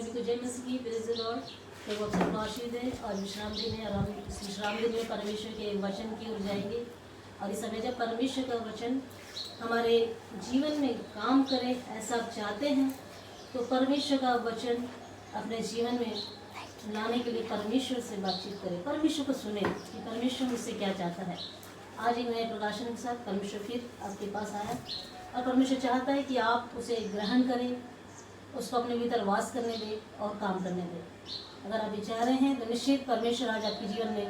सभी को जय मसीह की, प्रेज़ द लॉर्ड। प्रभु आप सबको आशीष दे। आज विश्राम दिन है और हम इस विश्राम दिन में परमेश्वर के वचन की ओर जाएंगे। और इस समय जब परमेश्वर का वचन हमारे जीवन में काम करे ऐसा आप चाहते हैं, तो परमेश्वर का वचन अपने जीवन में लाने के लिए परमेश्वर से बातचीत करें, परमेश्वर को सुने कि परमेश्वर मुझसे क्या चाहता है। आज एक नए प्रकाशन के साथ परमेश्वर फिर आपके पास आया और परमेश्वर चाहता है कि आप उसे ग्रहण करें, उसको अपने भीतर वास करने दें और काम करने दें। अगर आप ये चाह रहे हैं तो निश्चित परमेश्वर आज आपके जीवन में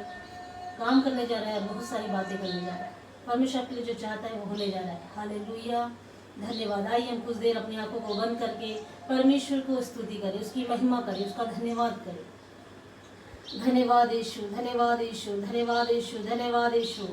काम करने जा रहा है, बहुत सारी बातें करने जा रहा है। परमेश्वर आपके लिए जो चाहता है वो होने जा रहा है। हालेलुया, धन्यवाद। आइए हम कुछ देर अपनी आंखों को बंद करके परमेश्वर को स्तुति करें, उसकी महिमा करें, उसका धन्यवाद करें। धन्यवाद यीशु, धन्यवाद यीशु, धन्यवाद यीशु, धन्यवाद यीशु।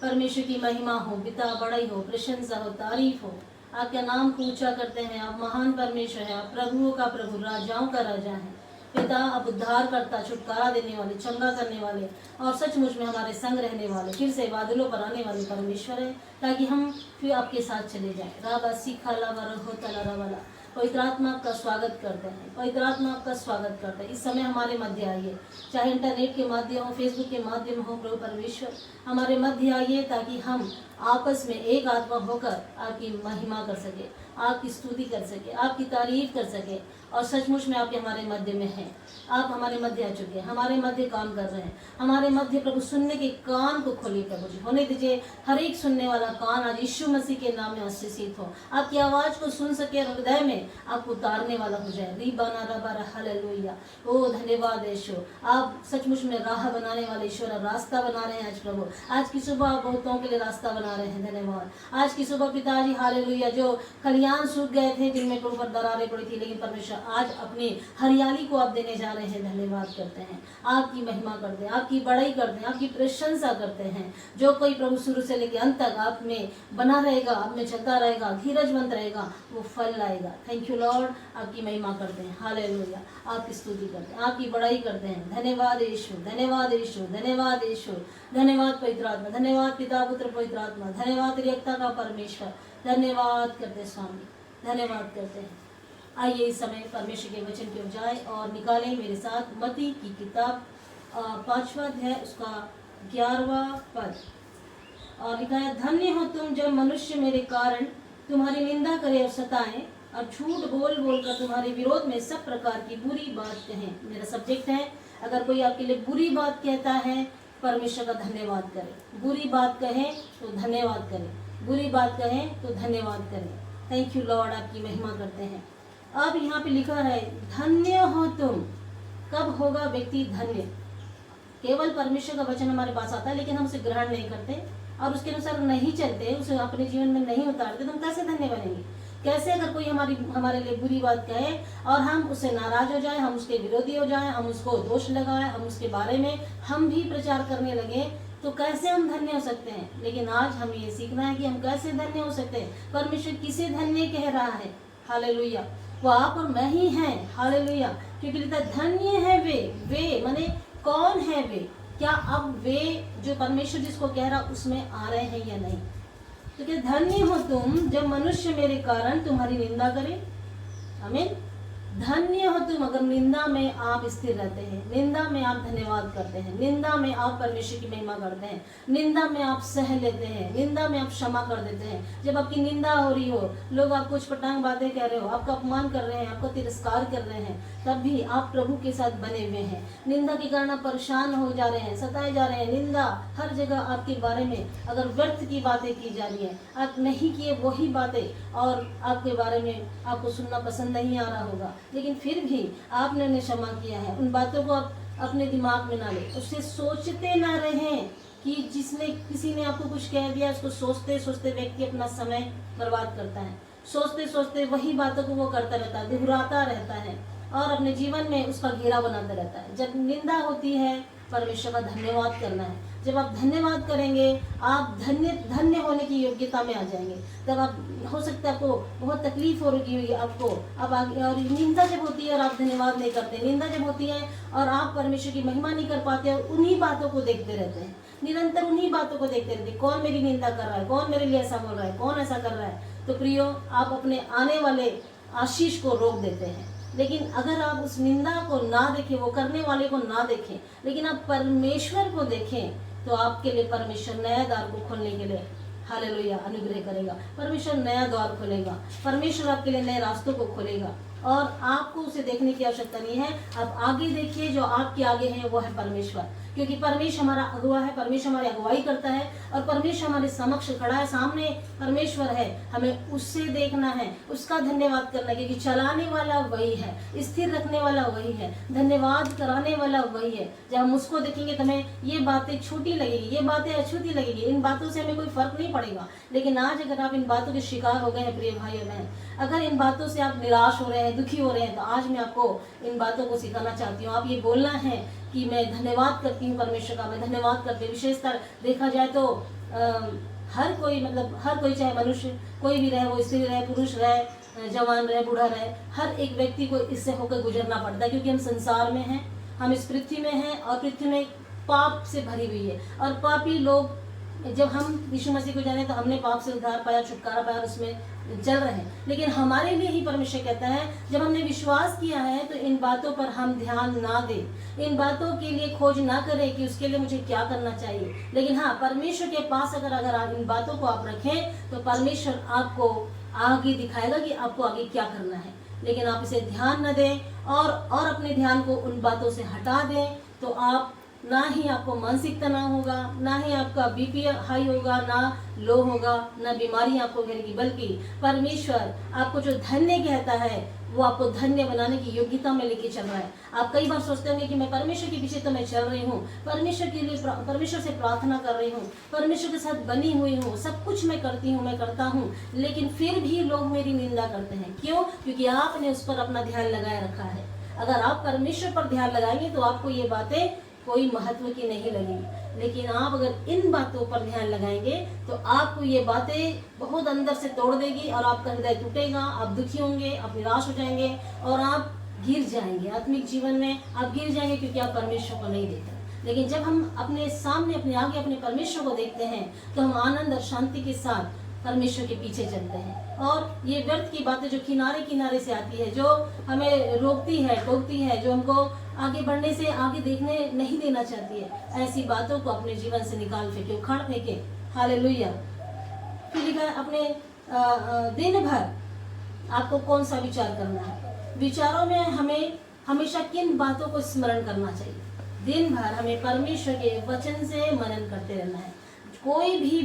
परमेश्वर की महिमा हो, पिता बड़ाई हो, प्रशंसा हो, तारीफ हो। आपके नाम को ऊंचा करते हैं। आप महान परमेश्वर हैं, आप प्रभुओं का प्रभु, राजाओं का राजा हैं। पिता आप उद्धार करता, छुटकारा देने वाले, चंगा करने वाले और सचमुच में हमारे संग रहने वाले, फिर से बादलों पर आने वाले परमेश्वर है, ताकि हम फिर आपके साथ चले जाएं। राबा सीखा लावा होता ला वाला। पवित्र आत्मा आपका स्वागत करते हैं, पवित्र आत्मा आपका स्वागत करते हैं। इस समय हमारे मध्य आइए, चाहे इंटरनेट के माध्यम हो, फेसबुक के माध्यम हो। प्रभु परमेश्वर हमारे मध्य आइए, ताकि हम आपस में एक आत्मा होकर आपकी महिमा कर सके, आपकी स्तुति कर सके, आपकी तारीफ कर सके। और सचमुच में आपके हमारे मध्य में हैं, आप हमारे मध्य आ चुके हैं, हमारे मध्य काम कर रहे हैं, हमारे मध्य। प्रभु सुनने के कान को खोलिए प्रभु जी, होने दीजिए हर एक सुनने वाला कान आज यीशु मसीह के नाम में आशीषित हो, आपकी आवाज़ को सुन सके और हृदय में आपको उतारने वाला हो जाए। रीबाना रबारा हालेलुया। ओ धन्यवाद यीशु, आप सचमुच में राह बनाने वाले ईश्वर, आप रास्ता बना रहे हैं आज प्रभु। आज की सुबह आप बहुतों के लिए रास्ता बना रहे हैं, धन्यवाद। आज की सुबह पिताजी हालेलुया, जो खलियान सूख गए थे, जिनमें प्रभु पर दरारें पड़ी थी, लेकिन परमेश्वर आज अपनी हरियाली को आप देने जा रहे हैं। धन्यवाद करते हैं, आपकी महिमा करते हैं, आपकी बड़ाई करते हैं, आपकी प्रशंसा करते हैं। जो कोई प्रभु शुरू से लेकर अंत तक आप में बना रहेगा, आप में चलता रहेगा, धीरजवंत रहेगा, वो फल लाएगा। थैंक यू लॉर्ड, आपकी महिमा करते हैं, हालेलुया, आपकी स्तुति करते हैं, आपकी बड़ाई करते हैं। धन्यवाद यीशु, धन्यवाद यीशु, धन्यवाद यीशु, धन्यवाद पवित्र आत्मा, धन्यवाद पिता पुत्र पवित्र आत्मा, धन्यवाद त्रिएकता का परमेश्वर, धन्यवाद करते स्वामी, धन्यवाद करते हैं। आइए इस समय परमेश्वर के वचन की ओर जाए और निकालें मेरे साथ मत्ती की किताब 5वां अध्याय, उसका 11वां पद। और लिखा है, धन्य हो तुम जब मनुष्य मेरे कारण तुम्हारी निंदा करे और सताएं और झूठ बोल बोल कर तुम्हारे विरोध में सब प्रकार की बुरी बात कहें। मेरा सब्जेक्ट है, अगर कोई आपके लिए बुरी बात कहता है, परमेश्वर का धन्यवाद करें। बुरी बात कहें तो धन्यवाद करें, बुरी बात कहें तो धन्यवाद करें। थैंक यू लॉर्ड, आपकी महिमा करते हैं। अब यहाँ पे लिखा है, धन्य हो तुम। कब होगा व्यक्ति धन्य? केवल परमेश्वर का वचन हमारे पास आता है, लेकिन हम उसे ग्रहण नहीं करते और उसके अनुसार नहीं चलते, उसे अपने जीवन में नहीं उतारते, तो हम कैसे धन्य बनेंगे? कैसे अगर कोई हमारे लिए बुरी बात कहे और हम उससे नाराज हो जाएं, हम उसके विरोधी हो जाएं, हम उसको दोष लगाएं, हम उसके बारे में हम भी प्रचार करने लगे, तो कैसे हम धन्य हो सकते हैं? लेकिन आज हमें ये सीखना है कि हम कैसे धन्य हो सकते हैं। परमेश्वर किसे धन्य कह रहा है? हालेलुया, वो आप और मैं ही हैं। हालेलुया, क्योंकि लिखा धन्य है वे माने कौन है वे? क्या अब वे जो परमेश्वर जिसको कह रहा उसमें आ रहे हैं या नहीं? तो क्या धन्य हो तुम जब मनुष्य मेरे कारण तुम्हारी निंदा करे। आमीन। धन्य हो तुम अगर निंदा में आप स्थिर रहते हैं, निंदा में आप धन्यवाद करते हैं, निंदा में आप परमेश्वर की महिमा करते हैं, निंदा में आप सह लेते हैं, निंदा में आप क्षमा कर देते हैं। जब आपकी निंदा हो रही हो, लोग आपको छपटांग बातें कह रहे हो, आपका अपमान कर रहे हैं, आपको तिरस्कार कर रहे हैं, तब भी आप प्रभु के साथ बने हुए हैं। निंदा के कारण आप परेशान हो जा रहे हैं, सताए जा रहे हैं। निंदा हर जगह आपके बारे में अगर व्यर्थ की बातें की जा रही हैं, आप नहीं किए वही बातें और आपके बारे में आपको सुनना पसंद नहीं आ रहा होगा, लेकिन फिर भी आपने उन्हें क्षमा किया है। उन बातों को आप अपने दिमाग में ना लें, उससे सोचते ना रहें कि किसी ने आपको कुछ कह दिया। उसको सोचते सोचते व्यक्ति अपना समय बर्बाद करता है, सोचते सोचते वही बातों को वो करता रहता है, दोहराता रहता है और अपने जीवन में उसका घेरा बनाता रहता है। जब निंदा होती है, परमेश्वर का धन्यवाद करना है। जब आप धन्यवाद करेंगे, आप धन्य होने की योग्यता में आ जाएंगे। जब आप हो सकता है आपको बहुत तकलीफ हो रही होगी आपको, अब आगे और निंदा जब होती है और आप धन्यवाद नहीं करते, निंदा जब होती है और आप परमेश्वर की महिमा नहीं कर पाते और उन्हीं बातों को देखते रहते हैं, निरंतर उन्हीं बातों को देखते रहते हैं, कौन मेरी निंदा कर रहा है, कौन मेरे लिए ऐसा बोल रहा है, कौन ऐसा कर रहा है, तो प्रियो आप अपने आने वाले आशीष को रोक देते हैं। लेकिन अगर आप उस निंदा को ना देखें, वो करने वाले को ना देखें, लेकिन आप परमेश्वर को देखें, तो आपके लिए परमेश्वर नया द्वार को खोलने के लिए हालेलुया अनुग्रह करेगा। परमेश्वर नया द्वार खोलेगा, परमेश्वर आपके लिए नए रास्तों को खोलेगा और आपको उसे देखने की आवश्यकता नहीं है। आप आगे देखिए, जो आपके आगे है वो है परमेश्वर, क्योंकि परमेश्वर हमारा अगुवा है, परमेश्वर हमारी अगुवाई करता है और परमेश्वर हमारे समक्ष खड़ा है, सामने परमेश्वर है। हमें उससे देखना है, उसका धन्यवाद करना है, क्योंकि चलाने वाला वही है, स्थिर रखने वाला वही है, धन्यवाद कराने वाला वही है। जब हम उसको देखेंगे तो हमें ये बातें छोटी लगेगी, ये बातें अछूती लगेगी, इन बातों से हमें कोई फर्क नहीं पड़ेगा। लेकिन आज अगर आप इन बातों के शिकार हो गए हैं प्रिय भाई और बहन, अगर इन बातों से आप निराश हो रहे हैं, दुखी हो रहे हैं, तो आज मैं आपको इन बातों को सिखाना चाहती हूँ। आप ये बोलना है कि मैं धन्यवाद करती हूँ परमेश्वर का, मैं धन्यवाद करती हूँ। विशेषतर देखा जाए तो हर कोई, मतलब हर कोई, चाहे मनुष्य कोई भी रहे, वो स्त्री रहे, पुरुष रहे, जवान रहे, बूढ़ा रहे, हर एक व्यक्ति को इससे होकर गुजरना पड़ता है, क्योंकि हम संसार में हैं, हम इस पृथ्वी में हैं और पृथ्वी में पाप से भरी हुई है। और पापी लोग, जब हम यीशु मसीह को जाने तो हमने पाप से उद्धार पाया, छुटकारा पाया और उसमें चल रहे हैं। लेकिन हमारे लिए ही परमेश्वर कहता है, जब हमने विश्वास किया है तो इन बातों पर हम ध्यान ना दें, इन बातों के लिए खोज ना करें कि उसके लिए मुझे क्या करना चाहिए। लेकिन हाँ, परमेश्वर के पास अगर आप इन बातों को आप रखें तो परमेश्वर आपको आगे दिखाएगा कि आपको आगे क्या करना है। लेकिन आप इसे ध्यान न दें और अपने ध्यान को उन बातों से हटा दें, तो आप ना ही आपको मानसिक तनाव होगा, ना ही आपका बीपी हाई होगा, ना लो होगा, ना बीमारी आपको घेरेगी, बल्कि परमेश्वर आपको जो धन्य कहता है वो आपको धन्य बनाने की योग्यता में लेके चल रहा है। आप कई बार सोचते होंगे कि मैं परमेश्वर के पीछे तो मैं चल रही हूँ, परमेश्वर के लिए परमेश्वर से प्रार्थना कर रही हूँ, परमेश्वर के साथ बनी हुई हूँ, सब कुछ मैं करती हूँ, मैं करता हूँ, लेकिन फिर भी लोग मेरी निंदा करते हैं। क्यों? क्योंकि आपने उस पर अपना ध्यान लगाए रखा है। अगर आप परमेश्वर पर ध्यान लगाएंगे तो आपको ये बातें कोई महत्व की नहीं लगेगी। लेकिन आप अगर इन बातों पर ध्यान लगाएंगे तो आपको ये बातें बहुत अंदर से तोड़ देगी और आपका हृदय टूटेगा, आप दुखी होंगे, आप निराश हो जाएंगे और आप गिर जाएंगे। आत्मिक जीवन में आप गिर जाएंगे, क्योंकि आप परमेश्वर को नहीं देखते। लेकिन जब हम अपने सामने, अपने आगे अपने परमेश्वर को देखते हैं तो हम आनंद और शांति के साथ परमेश्वर के पीछे चलते हैं। और ये व्यर्थ की बातें जो किनारे किनारे से आती है, जो हमें रोकती है, टोकती है, जो हमको आगे बढ़ने से, आगे देखने नहीं देना चाहती है, ऐसी बातों को अपने जीवन से निकाल फेंके, उखाड़ फेंके। हालेलुया। फिर लिखा है, अपने दिन भर आपको कौन सा विचार करना है। विचारों में हमें हमेशा किन बातों को स्मरण करना चाहिए? दिन भर हमें परमेश्वर के वचन से मनन करते रहना है। कोई भी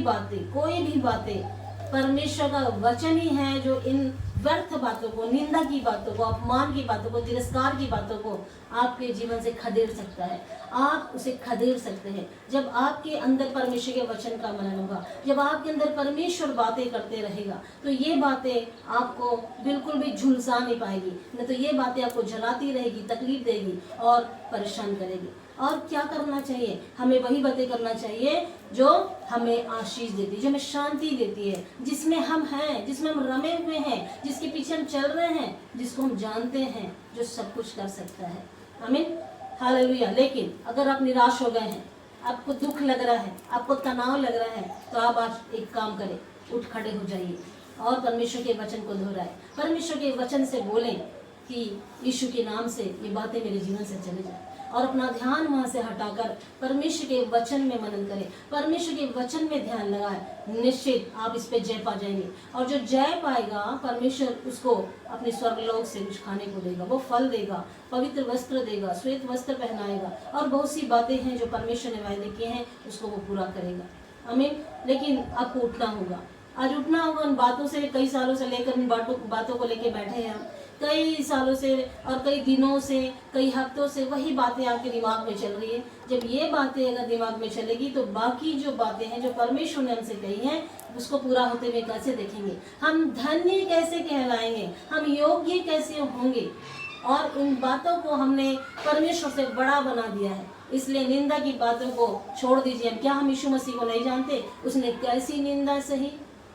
बातें परमेश्वर का वचन ही है जो इन व्यर्थ बातों को, निंदा की बातों को, अपमान की बातों को, तिरस्कार की बातों को आपके जीवन से खदेड़ सकता है। आप उसे खदेड़ सकते हैं जब आपके अंदर परमेश्वर के वचन का मनन होगा, जब आपके अंदर परमेश्वर बातें करते रहेगा, तो ये बातें आपको बिल्कुल भी झुलसा नहीं पाएगी, नहीं तो ये बातें आपको जलाती रहेगी, तकलीफ देगी और परेशान करेगी। और क्या करना चाहिए? हमें वही बातें करना चाहिए जो हमें आशीष देती है, जो हमें शांति देती है, जिसमें हम हैं, जिसमें हम रमे हुए हैं, जिसके पीछे हम चल रहे हैं, जिसको हम जानते हैं, जो सब कुछ कर सकता है। आमीन, हालेलुया। लेकिन अगर आप निराश हो गए हैं, आपको दुख लग रहा है, आपको तनाव लग रहा है, तो आप आज एक काम करें, उठ खड़े हो जाइए और परमेश्वर के वचन को दोहराएं। परमेश्वर के वचन से बोलें कि यीशु के नाम से ये बातें मेरे जीवन से चले जाए, और अपना ध्यान वहां से हटाकर परमेश्वर के वचन में मनन करें, परमेश्वर के वचन में ध्यान लगाएं। निश्चित आप इस पे जय पा जाएंगे, और जो जय पाएगा परमेश्वर उसको अपने स्वर्गलोक से कुछ खाने को देगा, वो फल देगा, पवित्र वस्त्र देगा, श्वेत वस्त्र पहनाएगा, और बहुत सी बातें हैं जो परमेश्वर ने वायदे किए हैं उसको वो पूरा करेगा। आमीन। लेकिन आपको उठना होगा, आज उठना होगा। उन बातों से, कई सालों से लेकर उन बातों को लेकर बैठे हैं हम, कई सालों से और कई दिनों से, कई हफ्तों से वही बातें आपके दिमाग में चल रही है। जब ये बातें अगर दिमाग में चलेगी तो बाकी जो बातें हैं जो परमेश्वर ने हमसे कही हैं उसको पूरा होते हुए कैसे देखेंगे, हम धन्य कैसे कहलाएंगे, हम योग्य कैसे होंगे। और इन बातों को हमने परमेश्वर से बड़ा बना दिया है, इसलिए निंदा की बातों को छोड़ दीजिए। क्या हम यीशु मसीह को नहीं जानते? उसने कैसी निंदा सही,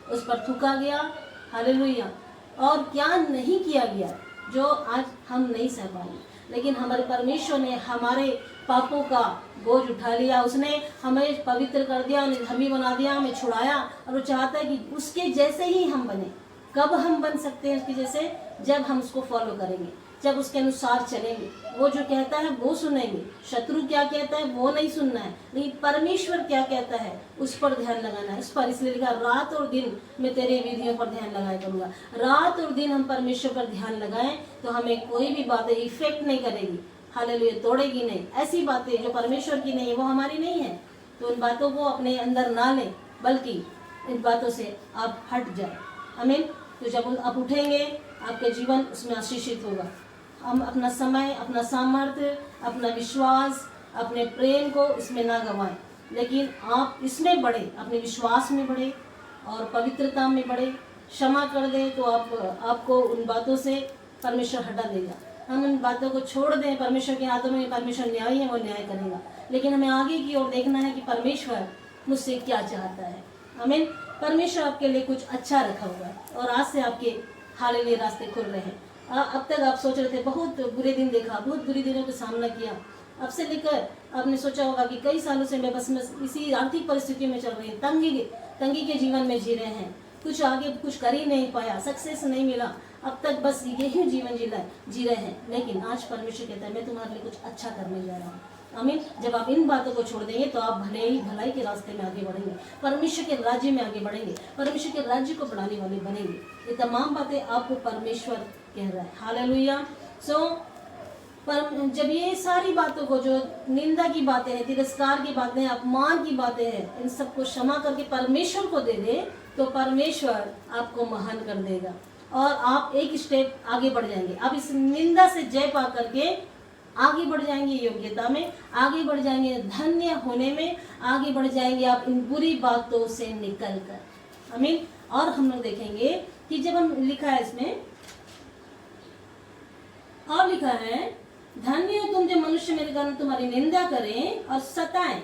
उस पर थूका गया, हालेलुया, और क्या नहीं किया गया जो आज हम नहीं सह पाए। लेकिन हमारे परमेश्वर ने हमारे पापों का बोझ उठा लिया, उसने हमें पवित्र कर दिया, धर्मी बना दिया, हमें छुड़ाया, और वो चाहता है कि उसके जैसे ही हम बने। कब हम बन सकते हैं उसके जैसे? जब हम उसको फॉलो करेंगे, जब उसके अनुसार चलेंगे। वो जो कहता है वो सुनेंगे, शत्रु क्या कहता है वो नहीं सुनना है, लेकिन परमेश्वर क्या कहता है उस पर ध्यान लगाना है, उस पर। इसलिए लिखा रात और दिन मैं तेरे विधियों पर ध्यान लगाया करूंगा। रात और दिन हम परमेश्वर पर ध्यान लगाएं तो हमें कोई भी बातें इफेक्ट नहीं करेगी, हालेलुया, तोड़ेगी नहीं। ऐसी बातें जो परमेश्वर की नहीं है वो हमारी नहीं है, तो उन बातों को अपने अंदर ना लें, बल्कि इन बातों से आप हट जाए। आमीन। तो जब आप उठेंगे आपके जीवन उसमें आशीषित होगा। हम अपना समय, अपना सामर्थ्य, अपना विश्वास, अपने प्रेम को इसमें ना गंवाएं, लेकिन आप इसमें बढ़े, अपने विश्वास में बढ़े और पवित्रता में बढ़े। क्षमा कर दें तो आपको उन बातों से परमेश्वर हटा देगा। हम उन बातों को छोड़ दें, परमेश्वर के हाथों में, परमेश्वर न्यायी है, वो न्याय करेगा। लेकिन हमें आगे की ओर देखना है कि परमेश्वर मुझसे क्या चाहता है। आमीन। परमेश्वर आपके लिए कुछ अच्छा रखा हुआ है और आज से आपके हालेलुया रास्ते खुल रहे हैं। अब तक आप सोच रहे थे, बहुत बुरे दिन देखा, बहुत बुरे दिनों का सामना किया, अब से लेकर आपने सोचा होगा कि कई सालों से मैं बस इसी आर्थिक परिस्थितियों में चल रही हूँ, तंगी के जीवन में जी रहे हैं, कुछ आगे कुछ कर ही नहीं पाया, सक्सेस नहीं मिला, अब तक बस यही जीवन जी रहे हैं। लेकिन आज परमेश्वर कहता है मैं तुम्हारे लिए कुछ अच्छा करने जा रहा हूँ। आमीन। जब आप इन बातों को छोड़ देंगे तो आप भलाई के रास्ते में आगे बढ़ेंगे, परमेश्वर के राज्य में आगे बढ़ेंगे, परमेश्वर के राज्य को बढ़ाने वाले बनेंगे। ये तमाम बातें आपको परमेश्वर कह रहा है। हालेलुया। पर जब ये सारी बातों को, जो निंदा की बातें हैं, तिरस्कार की बातें हैं, अपमान की बातें हैं, इन सबको क्षमा करके परमेश्वर को दे दे तो परमेश्वर आपको महान कर देगा और आप एक स्टेप आगे बढ़ जाएंगे। आप इस निंदा से जय पा करके आगे बढ़ जाएंगे, योग्यता में आगे बढ़ जाएंगे, धन्य होने में आगे बढ़ जाएंगे आप इन बुरी बातों से निकल कर। आमीन। और हम लोग देखेंगे कि जब हम लिखा है इसमें, और लिखा है धन्य हो तुम जो मनुष्य मेरे कारण तुम्हारी निंदा करें और सताएं।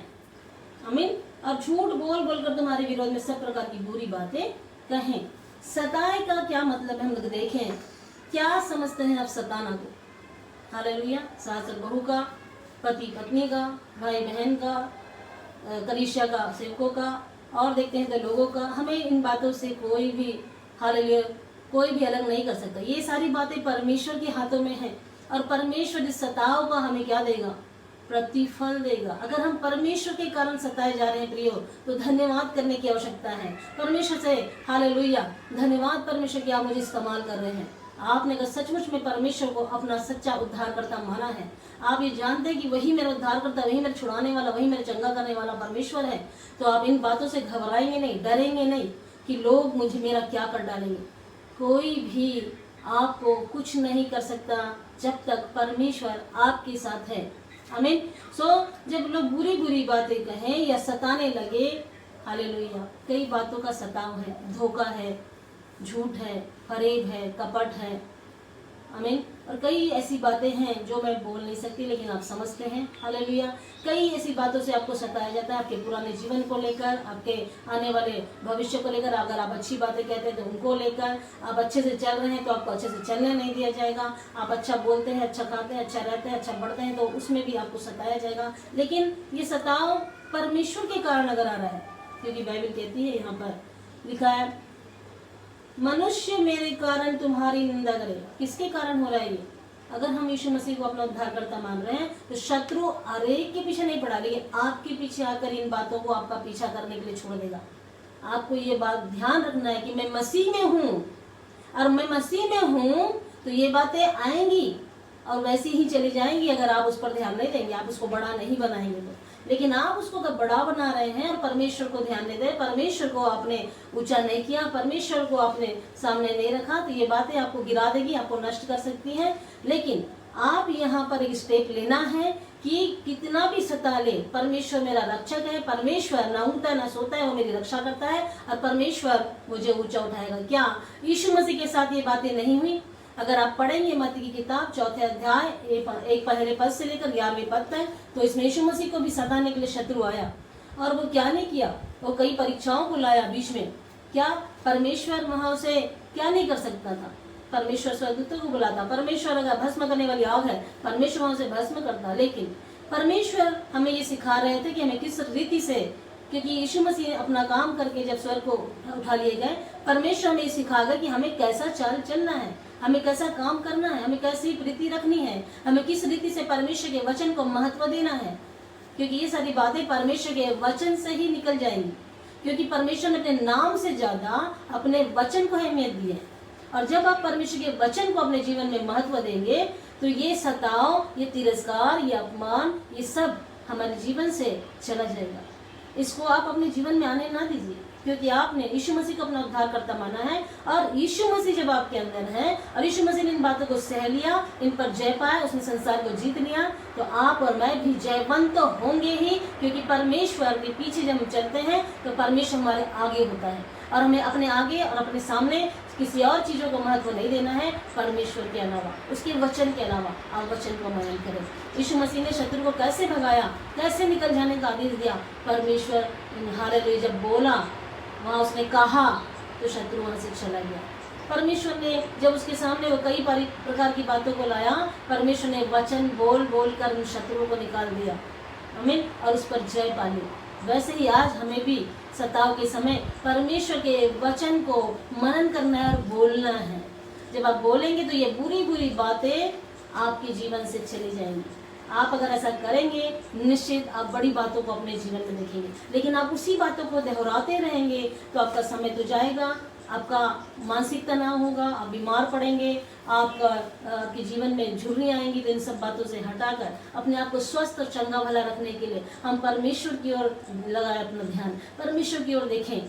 आमीन। और झूठ बोल बोल कर तुम्हारे विरोध में सब प्रकार की बुरी बातें कहें। सताएं का क्या मतलब है हम लोग देखें, क्या समझते हैं आप सताना को। हालेलुया। सास और बहू का, पति पत्नी का, भाई बहन का, कलीसिया का, सेवकों का, और देखते हैं तो लोगों का। हमें इन बातों से कोई भी, हालेलुया, कोई भी अलग नहीं कर सकता। ये सारी बातें परमेश्वर के हाथों में है और परमेश्वर इस सताव का हमें क्या देगा, प्रतिफल देगा। अगर हम परमेश्वर के कारण सताए जा रहे हैं प्रियो, तो धन्यवाद करने की आवश्यकता है परमेश्वर से। हालेलुया। धन्यवाद परमेश्वर की आप मुझे इस्तेमाल कर रहे हैं। आपने अगर सचमुच में परमेश्वर को अपना सच्चा उद्धारकर्ता माना है, आप ये जानते हैं कि वही मेरा उद्धारकर्ता, वही मेरा छुड़ाने वाला, वही मेरा चंगा करने वाला परमेश्वर है, तो आप इन बातों से घबराएंगे नहीं, डरेंगे नहीं कि लोग मुझे मेरा क्या कर डालेंगे। कोई भी आपको कुछ नहीं कर सकता जब तक परमेश्वर आपके साथ है। आमीन। जब लोग बुरी बुरी बातें कहें या सताने लगे, हालेलुया, कई बातों का सताव है, धोखा है, झूठ है, फरेब है, कपट है। आमीन। और कई ऐसी बातें हैं जो मैं बोल नहीं सकती, लेकिन आप समझते हैं। हालेलुया। कई ऐसी बातों से आपको सताया जाता है, आपके पुराने जीवन को लेकर, आपके आने वाले भविष्य को लेकर। अगर आप अच्छी बातें कहते हैं तो उनको लेकर, आप अच्छे से चल रहे हैं तो आपको अच्छे से चलने नहीं दिया जाएगा, आप अच्छा बोलते हैं, अच्छा खाते हैं, अच्छा रहते हैं, अच्छा बढ़ते हैं, तो उसमें भी आपको सताया जाएगा। लेकिन ये सताव परमेश्वर के कारण अगर आ रहा है, क्योंकि बाइबल कहती है, यहाँ पर लिखा है मनुष्य मेरे कारण तुम्हारी निंदा करे। किसके कारण हो रहा है ये? अगर हम यीशु मसीह को अपना उद्धारकर्ता मान रहे हैं तो शत्रु हरेक के पीछे नहीं पड़ा, लेकिन आपके पीछे आकर इन बातों को आपका पीछा करने के लिए छोड़ देगा। आपको ये बात ध्यान रखना है कि मैं मसीह में हूँ, और मैं मसीह में हूँ तो ये बातें आएंगी और वैसी ही चली जाएंगी अगर आप उस पर ध्यान नहीं देंगे, आप उसको बड़ा नहीं बनाएंगे तो। लेकिन आप उसको अगर बड़ा बना रहे हैं और परमेश्वर को ध्यान नहीं दे, परमेश्वर को आपने ऊंचा नहीं किया, परमेश्वर को आपने सामने नहीं रखा, तो ये बातें आपको गिरा देगी, आपको नष्ट कर सकती हैं। लेकिन आप यहाँ पर एक स्टेप लेना है कि कितना भी सता ले, परमेश्वर मेरा रक्षक है, परमेश्वर ना ऊँगता ना सोता है, वो मेरी रक्षा करता है और परमेश्वर मुझे ऊंचा उठाएगा। क्या यीशु मसीह के साथ ये बातें नहीं हुई? अगर आप पढ़ेंगे मत्ती की किताब 4 अध्याय 1 पहले पद से लेकर 11वें पद तक, तो इसमें यीशु मसीह को भी सताने के लिए शत्रु आया और वो क्या नहीं किया, वो कई परीक्षाओं को लाया बीच में। क्या परमेश्वर वहां उसे क्या नहीं कर सकता था? परमेश्वर स्वर्गदूतों को बुलाता, परमेश्वर अगर भस्म करने वाली आग है, परमेश्वर वहां से भस्म करता। लेकिन परमेश्वर हमें ये सिखा रहे थे कि हमें किस रीति से, क्योंकि यीशु मसीह अपना काम करके जब स्वर्ग को उठा लिए गए, परमेश्वर हमें सिखा गया कि हमें कैसा चाल चलना है, हमें कैसा काम करना है, हमें कैसी रीति रखनी है, हमें किस रीति से परमेश्वर के वचन को महत्व देना है, क्योंकि ये सारी बातें परमेश्वर के वचन से ही निकल जाएंगी। क्योंकि परमेश्वर ने अपने नाम से ज्यादा अपने वचन को अहमियत दी है। और जब आप परमेश्वर के वचन को अपने जीवन में महत्व देंगे तो ये सताव, ये तिरस्कार, ये अपमान, ये सब हमारे जीवन से चला जाएगा। इसको आप अपने जीवन में आने ना दीजिए, क्योंकि आपने यीशु मसीह को अपना उद्धारकर्ता माना है। और यीशु मसीह जब आपके अंदर है और यीशु मसीह ने इन बातों को सह लिया, इन पर जय पाया, उसने संसार को जीत लिया, तो आप और मैं भी जयवंत तो होंगे ही। क्योंकि परमेश्वर के पीछे जब हम चलते हैं तो परमेश्वर हमारे आगे होता है, और हमें अपने आगे और अपने सामने किसी और चीज़ों को महत्व नहीं देना है परमेश्वर के अलावा, उसके वचन के अलावा। आप वचन को मनन करें। यीशु मसीह ने शत्रु को कैसे भगाया, कैसे निकल जाने का आदेश दिया। परमेश्वर हालेलुया जब बोला, वहाँ उसने कहा, तो शत्रु वहाँ से चला गया। परमेश्वर ने जब उसके सामने वो कई प्रकार की बातों को लाया, परमेश्वर ने वचन बोल बोल कर उन शत्रुओं को निकाल दिया, आमीन, और उस पर जय पा ली। वैसे ही आज हमें भी सताव के समय परमेश्वर के वचन को मनन करना है और बोलना है। जब आप बोलेंगे तो ये बुरी बुरी बातें आपके जीवन से चली जाएंगी। आप अगर ऐसा करेंगे, निश्चित आप बड़ी बातों को अपने जीवन में देखेंगे। लेकिन आप उसी बातों को दोहराते रहेंगे तो आपका समय तो जाएगा, आपका मानसिक तनाव होगा, आप बीमार पड़ेंगे, आपके जीवन में झुर्रियाँ आएंगी। तो इन सब बातों से हटाकर अपने आप को स्वस्थ और चंगा भला रखने के लिए हम परमेश्वर की ओर लगाएं अपना ध्यान, परमेश्वर की ओर देखें।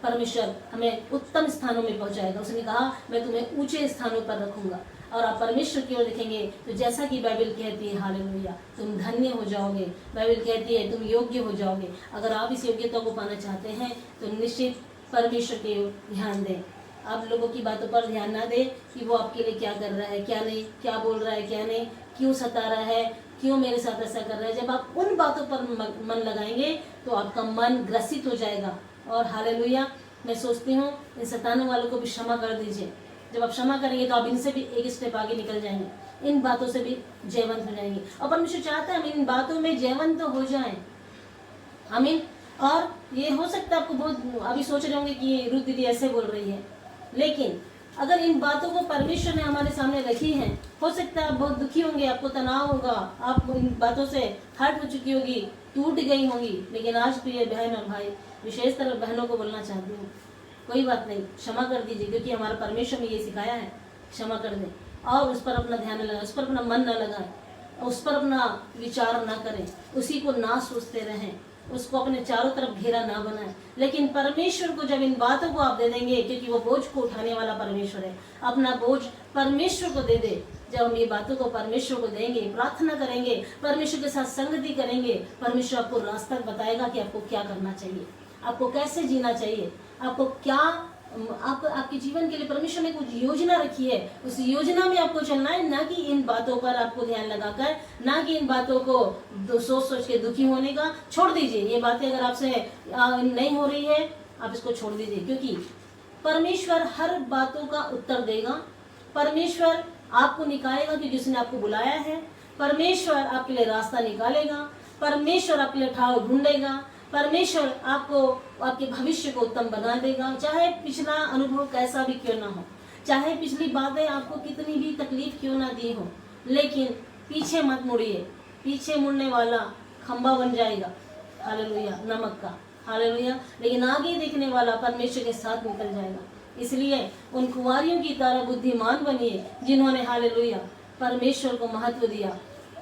परमेश्वर हमें उत्तम स्थानों में पहुंचाएगा। उसने कहा, मैं तुम्हें ऊंचे स्थानों पर रखूंगा। और आप परमेश्वर की ओर देखेंगे तो जैसा कि बाइबल कहती है, हालेलुया, तुम धन्य हो जाओगे। बाइबल कहती है तुम योग्य हो जाओगे। अगर आप इस योग्यता को पाना चाहते हैं तो निश्चित परमेश्वर की ओर ध्यान दें। आप लोगों की बातों पर ध्यान ना दें कि वो आपके लिए क्या कर रहा है, क्या नहीं, क्या बोल रहा है, क्या नहीं, क्यों सता रहा है, क्यों मेरे साथ ऐसा कर रहा है। जब आप उन बातों पर मन लगाएंगे तो आपका मन ग्रसित हो जाएगा। और हालेलुया, मैं सोचती हूँ इन सताने वालों को भी क्षमा कर दीजिए। जब आप क्षमा करेंगे तो आप इनसे भी एक स्टेप आगे निकल जाएंगे, इन बातों से भी जयवंत हो जाएंगे। और परमेश्वर चाहता है हम इन बातों में जयवंत हो जाएं, आमीन। और ये हो सकता है आपको बहुत अभी सोच रहे होंगे कि रुत दीदी ऐसे बोल रही है, लेकिन अगर इन बातों को परमेश्वर ने हमारे सामने रखी है, हो सकता है आप बहुत दुखी होंगे, आपको तनाव होगा, आप इन बातों से हर्ट हो चुकी होगी, टूट गई होंगी। लेकिन आज प्रिय बहन और भाई, विशेषतर बहनों को बोलना चाहती हूँ, कोई बात नहीं, क्षमा कर दीजिए, क्योंकि हमारा परमेश्वर ने ये सिखाया है, क्षमा कर दें। और उस पर अपना ध्यान न लगाएं, उस पर अपना मन न लगाएं, उस पर अपना विचार ना करें, उसी को ना सोचते रहें, उसको अपने चारों तरफ घेरा ना बनाएं। लेकिन परमेश्वर को जब इन बातों को आप दे देंगे, क्योंकि वो बोझ को उठाने वाला परमेश्वर है, अपना बोझ परमेश्वर को दे दे। जब हम ये बातों को परमेश्वर को देंगे, प्रार्थना करेंगे, परमेश्वर के साथ संगति करेंगे, परमेश्वर आपको रास्ता बताएगा कि आपको क्या करना चाहिए, आपको कैसे जीना चाहिए, आपको क्या आपके जीवन के लिए परमेश्वर ने कुछ योजना रखी है। उस योजना में आपको चलना है, ना कि इन बातों पर आपको ध्यान लगाकर, ना कि इन बातों को सोच सोच के दुखी होने का। छोड़ दीजिए ये बातें, अगर आपसे नहीं हो रही है आप इसको छोड़ दीजिए, क्योंकि परमेश्वर हर बातों का उत्तर देगा। परमेश्वर आपको निकालेगा क्योंकि उसने आपको बुलाया है। परमेश्वर आपके लिए रास्ता निकालेगा। परमेश्वर आपके लिए ठाव ढूंढेगा। परमेश्वर आपको आपके भविष्य को उत्तम बना देगा। चाहे पिछला अनुभव कैसा भी क्यों ना हो, चाहे पिछली बातें आपको कितनी भी तकलीफ क्यों ना दी हो, लेकिन पीछे मत मुड़िए। पीछे मुड़ने वाला खंबा बन जाएगा, हालेलुया, नमक का, हालेलुया। लेकिन आगे देखने वाला परमेश्वर के साथ निकल जाएगा। इसलिए उन कुंवारियों की तरह बुद्धिमान बनिए जिन्होंने, हालेलुया, परमेश्वर को महत्व दिया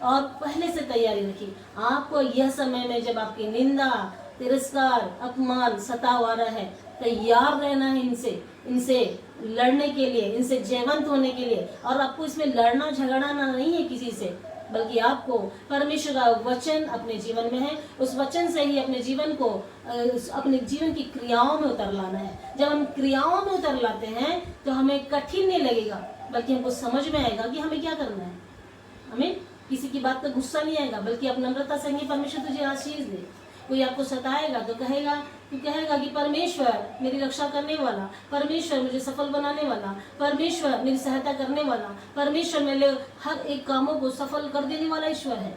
और पहले से तैयारी रखी। आपको यह समय में जब आपकी निंदा, तिरस्कार, अपमान, सताव आ रहा है, तैयार रहना है इनसे लड़ने के लिए, इनसे जयवंत होने के लिए। और आपको इसमें लड़ना झगड़ना नहीं है किसी से, बल्कि आपको परमेश्वर का वचन अपने जीवन में है। उस वचन से ही अपने जीवन को, अपने जीवन की क्रियाओं में उतर लाना है। जब हम क्रियाओं में उतर लाते हैं तो हमें कठिन नहीं लगेगा, बल्कि हमको समझ में आएगा कि हमें क्या करना है। हमें किसी की बात पर गुस्सा नहीं आएगा, बल्कि आप नम्रता से परमेश्वर तुझे आशीष दे। कोई आपको सताएगा तो कहेगा कि परमेश्वर मेरी रक्षा करने वाला, परमेश्वर मुझे सफल बनाने वाला, परमेश्वर मेरी सहायता करने वाला, परमेश्वर मेरे हर एक कामों को सफल कर देने वाला ईश्वर है।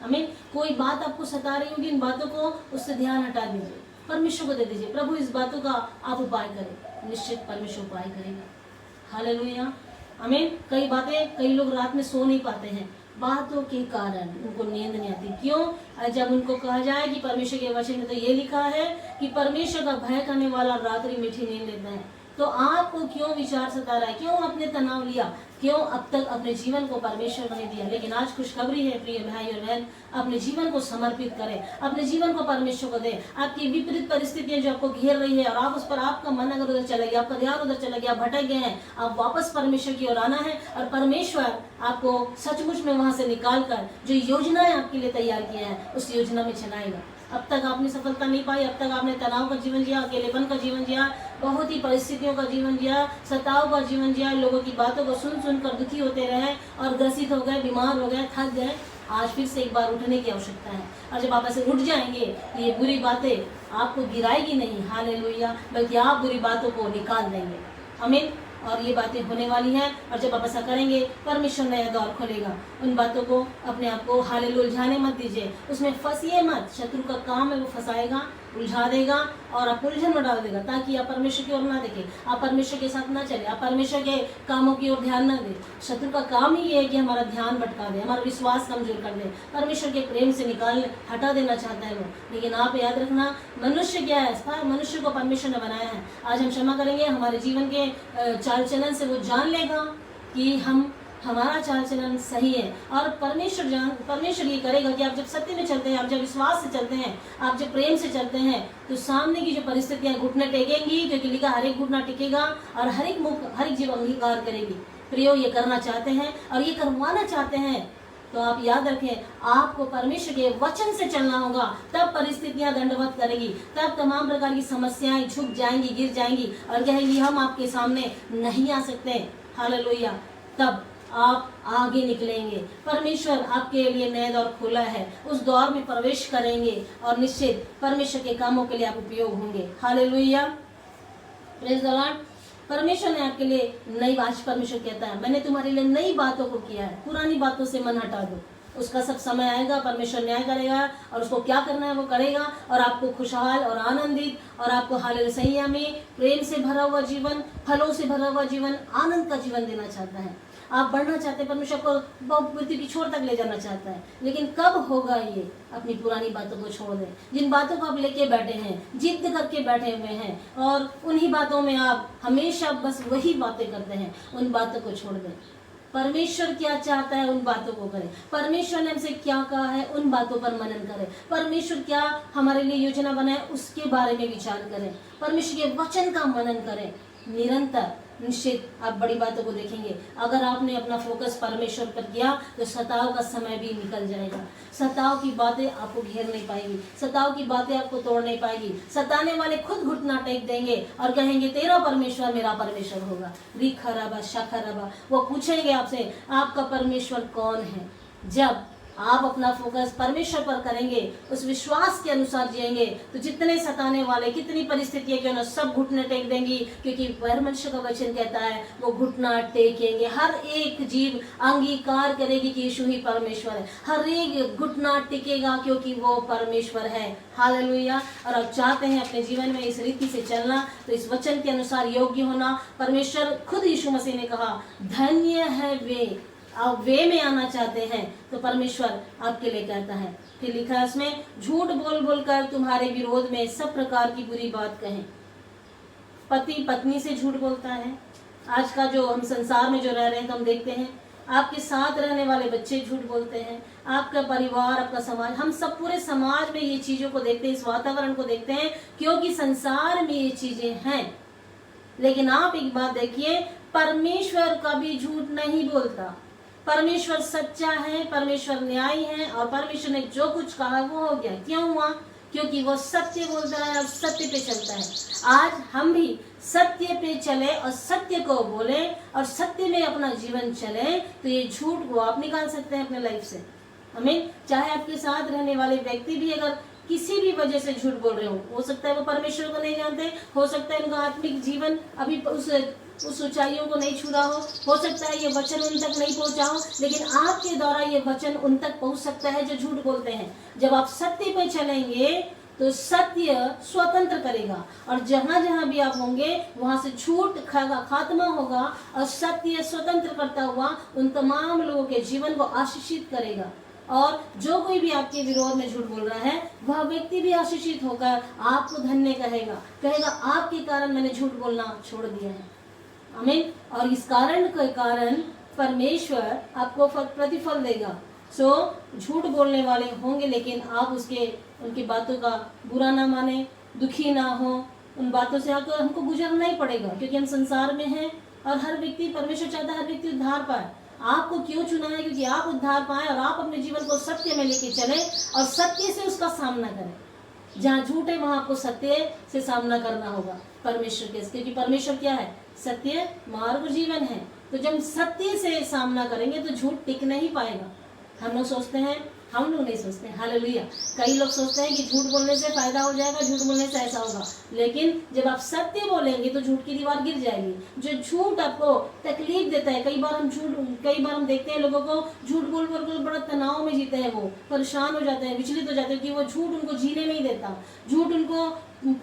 आमीन। कोई बात आपको सता रही होगी, इन बातों को उससे ध्यान हटा दीजिए, परमेश्वर को दे दीजिए। प्रभु इस बातों का आप उपाय करें, निश्चित परमेश्वर उपाय करेगा। हालेलुया। आमीन। कई लोग रात में सो नहीं पाते हैं, बातों के कारण उनको नींद नहीं आती। क्यों? जब उनको कहा जाए कि परमेश्वर के वचन में तो ये लिखा है कि परमेश्वर का भय करने वाला रात्रि मीठी नींद लेता है। तो आपको क्यों विचार सता रहा है? क्यों आपने तनाव लिया? क्यों अब तक अपने जीवन को परमेश्वर को नहीं दिया? लेकिन आज खुशखबरी है प्रिय भाई और बहन, अपने जीवन को समर्पित करें, अपने जीवन को परमेश्वर को दें। आपकी विपरीत परिस्थितियां जो आपको घेर रही है और आप उस पर, आपका मन अगर उधर चला गया, आपका ध्यान उधर चला गया, भटक गए हैं, आप वापस परमेश्वर की ओर आना है और परमेश्वर आपको सचमुच में वहां से निकाल कर जो योजनाएं आपके लिए तैयार किया है उस योजना में चलाएगा। अब तक आपने सफलता नहीं पाई, अब तक आपने तनाव का जीवन जिया, अकेलेपन का जीवन जिया, बहुत ही परिस्थितियों का जीवन जिया, सताव का जीवन जिया, लोगों की बातों को सुन सुन कर दुखी होते रहे और ग्रसित हो गए, बीमार हो गए, थक गए। आज फिर से एक बार उठने की आवश्यकता है। और जब आप ऐसे उठ जाएंगे तो ये बुरी बातें आपको गिराएगी नहीं, हालेलुया, बल्कि आप बुरी बातों को निकाल देंगे। आमीन। और ये बातें होने वाली हैं और जब आप ऐसा करेंगे परमेश्वर नया दौर खोलेगा। उन बातों को, अपने आप को हालेलुया उलझाने मत दीजिए, उसमें फंसिए मत। शत्रु का काम है वो फंसाएगा, उलझा देगा और आप उलझन में डाल देगा ताकि आप परमेश्वर की ओर ना देखें, आप परमेश्वर के साथ ना चले, आप परमेश्वर के कामों की ओर ध्यान ना दें। शत्रु का काम ही ये है कि हमारा ध्यान भटका दे, हमारा विश्वास कमजोर कर दे, परमेश्वर के प्रेम से हटा देना चाहता है वो। लेकिन आप याद रखना, मनुष्य क्या है? मनुष्य को परमेश्वर ने बनाया है। आज हम क्षमा करेंगे, हमारे जीवन के चाल चलन से वो जान लेगा कि हमारा चाल चलन सही है। और परमेश्वर ये करेगा कि आप जब सत्य में चलते हैं, आप जब विश्वास से चलते हैं, आप जब प्रेम से चलते हैं, तो सामने की जो परिस्थितियां घुटने टेकेंगी, क्योंकि लिखा हर एक घुटना टिकेगा और हर एक जीव अंगीकार करेगी। प्रियो, ये करना चाहते हैं और ये करवाना चाहते हैं तो आप याद रखें, आपको परमेश्वर के वचन से चलना होगा, तब परिस्थितियां दंडवत करेगी, तब तमाम प्रकार की समस्याएं झुक जाएंगी, गिर जाएंगी और कहेंगी हम आपके सामने नहीं आ सकते। हालेलुया। तब आप आगे निकलेंगे। परमेश्वर आपके लिए नया दौर खोला है, उस दौर में प्रवेश करेंगे और निश्चित परमेश्वर के कामों के लिए आप उपयोग होंगे। Hallelujah, praise the Lord. परमेश्वर ने आपके लिए नई बात, परमेश्वर कहता है मैंने तुम्हारे लिए नई बातों को किया है, पुरानी बातों से मन हटा दो। उसका सब समय आएगा, परमेश्वर न्याय करेगा और उसको क्या करना है वो करेगा और आपको खुशहाल और आनंदित और आपको हालेलुया में प्रेम से भरा हुआ जीवन, फलों से भरा हुआ जीवन, आनंद का जीवन देना चाहता है। आप बढ़ना चाहते हैं, परमेश्वर को पृथ्वी की छोर तक ले जाना चाहता है। लेकिन कब होगा ये? अपनी पुरानी बातों को छोड़ दें, जिन बातों को आप लेके बैठे हैं, जिद करके बैठे हुए हैं और उन्हीं बातों में आप हमेशा बस वही बातें करते हैं, उन बातों को छोड़ दें। परमेश्वर क्या चाहता है उन बातों को करें। परमेश्वर ने हमसे क्या कहा है उन बातों पर मनन करें। परमेश्वर क्या हमारे लिए योजना बनाए उसके बारे में विचार करें। परमेश्वर के वचन का मनन करें निरंतर। निश्चित आप बड़ी बातों को देखेंगे। अगर आपने अपना फोकस परमेश्वर पर किया तो सताव का समय भी निकल जाएगा। सताव की बातें आपको घेर नहीं पाएगी, सताव की बातें आपको तोड़ नहीं पाएगी। सताने वाले खुद घुटना टेक देंगे और कहेंगे तेरा परमेश्वर मेरा परमेश्वर होगा। रिखरबा शखरबा, वो पूछेंगे आपसे आपका परमेश्वर कौन है। जब आप अपना फोकस परमेश्वर पर करेंगे, उस विश्वास के अनुसार जिएंगे, तो जितने सताने वाले, कितनी परिस्थितियां क्यों ना, सब घुटने टेक देंगी। क्योंकि परमेश्वर का वचन कहता है वो घुटना टेकेंगे। हर एक जीव अंगीकार करेगी कि यीशु ही परमेश्वर है। हर एक घुटना टिकेगा क्योंकि वो परमेश्वर है। हालेलुया। और आप चाहते हैं अपने जीवन में इस रीति से चलना, तो इस वचन के अनुसार योग्य होना। परमेश्वर खुद यीशु मसीह ने कहा धन्य है वे, आप वे में आना चाहते हैं तो परमेश्वर आपके लिए कहता है। फिर लिखा है उसमें, झूठ बोल बोल कर तुम्हारे विरोध में सब प्रकार की बुरी बात कहें। पति पत्नी से झूठ बोलता है। आज का जो हम संसार में जो रह रहे हैं तो हम देखते हैं आपके साथ रहने वाले बच्चे झूठ बोलते हैं, आपका परिवार, आपका समाज, हम सब पूरे समाज में ये चीजों को देखते हैं, इस वातावरण को देखते हैं क्योंकि संसार में ये चीजें हैं। लेकिन आप एक बात देखिए, परमेश्वर कभी झूठ नहीं बोलता। परमेश्वर सच्चा है, परमेश्वर न्यायी है और परमेश्वर ने जो कुछ कहा वो हो गया। क्यों हुआ? क्योंकि वो सत्य बोलता है और सत्य पे चलता है। आज हम भी सत्य पे चले और सत्य को बोले और सत्य में अपना जीवन चले तो ये झूठ को आप निकाल सकते हैं अपने लाइफ से। आमीन। चाहे आपके साथ रहने वाले व्यक्ति भी अगर किसी भी वजह से झूठ बोल रहे हो सकता है वो परमेश्वर को नहीं जानते, हो सकता है उनका आत्मिक जीवन अभी उस ऊंचाइयों को नहीं छू रहा हो सकता है ये वचन उन तक नहीं पहुंचा हो, लेकिन आपके द्वारा ये वचन उन तक पहुंच सकता है जो झूठ बोलते हैं। जब आप सत्य पे चलेंगे तो सत्य स्वतंत्र करेगा, और जहां जहां भी आप होंगे वहां से झूठ का खात्मा होगा, और सत्य स्वतंत्र करता हुआ उन तमाम लोगों के जीवन को आशीषित करेगा। और जो कोई भी आपके विरोध में झूठ बोल रहा है वह व्यक्ति भी आशीषित होकर आपको धन्य कहेगा आपके कारण मैंने झूठ बोलना छोड़ दिया है। आमीन। और इस कारण के कारण परमेश्वर आपको प्रतिफल देगा। झूठ बोलने वाले होंगे, लेकिन आप उनकी बातों का बुरा ना माने, दुखी ना हो। उन बातों से हमको गुजरना ही पड़ेगा, क्योंकि हम संसार में हैं और हर व्यक्ति, परमेश्वर चाहता है हर व्यक्ति उद्धार पाए। आपको क्यों चुना है? क्योंकि आप उद्धार पाए और आप अपने जीवन को सत्य में लेके चले और सत्य से उसका सामना करें। जहाँ झूठ है वहां आपको सत्य से सामना करना होगा परमेश्वर के, क्योंकि परमेश्वर क्या है? सत्य मार्ग जीवन है। तो जब सत्य से सामना करेंगे तो झूठ टिक नहीं पाएगा। हम लोग सोचते हैं, हम लोग नहीं सोचते, हालेलुया। कई लोग सोचते हैं कि झूठ बोलने से फायदा हो जाएगा, झूठ बोलने से ऐसा होगा, लेकिन जब आप सत्य बोलेंगे तो झूठ की दीवार गिर जाएगी। जो झूठ आपको तकलीफ देता है, कई बार हम देखते हैं लोगों को झूठ बोल बोल बड़ा तनाव में जीते हैं, वो परेशान हो जाते हैं, विचलित हो जाते हैं कि वो झूठ उनको जीने नहीं देता, झूठ उनको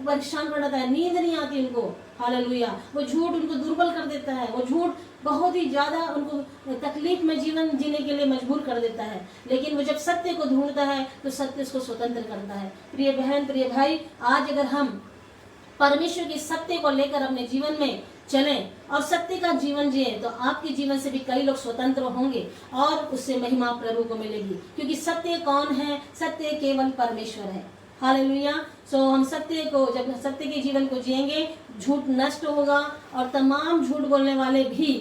परेशान कर देता है, नींद नहीं आती उनको, हालेलुया। वो झूठ उनको दुर्बल कर देता है, वो झूठ बहुत ही ज्यादा उनको तकलीफ में जीवन जीने के लिए मजबूर कर देता है। लेकिन वो जब सत्य को ढूंढता है तो सत्य उसको स्वतंत्र करता है। प्रिय बहन, प्रिय भाई, आज अगर हम परमेश्वर के सत्य को लेकर अपने जीवन में चलें और सत्य का जीवन जिए तो आपके जीवन से भी कई लोग स्वतंत्र होंगे और उससे महिमा प्रभु को मिलेगी। क्योंकि सत्य कौन है? सत्य केवल परमेश्वर है, हालेलुया। हम सत्य को, जब सत्य के जीवन को जिएंगे, झूठ नष्ट होगा और तमाम झूठ बोलने वाले भी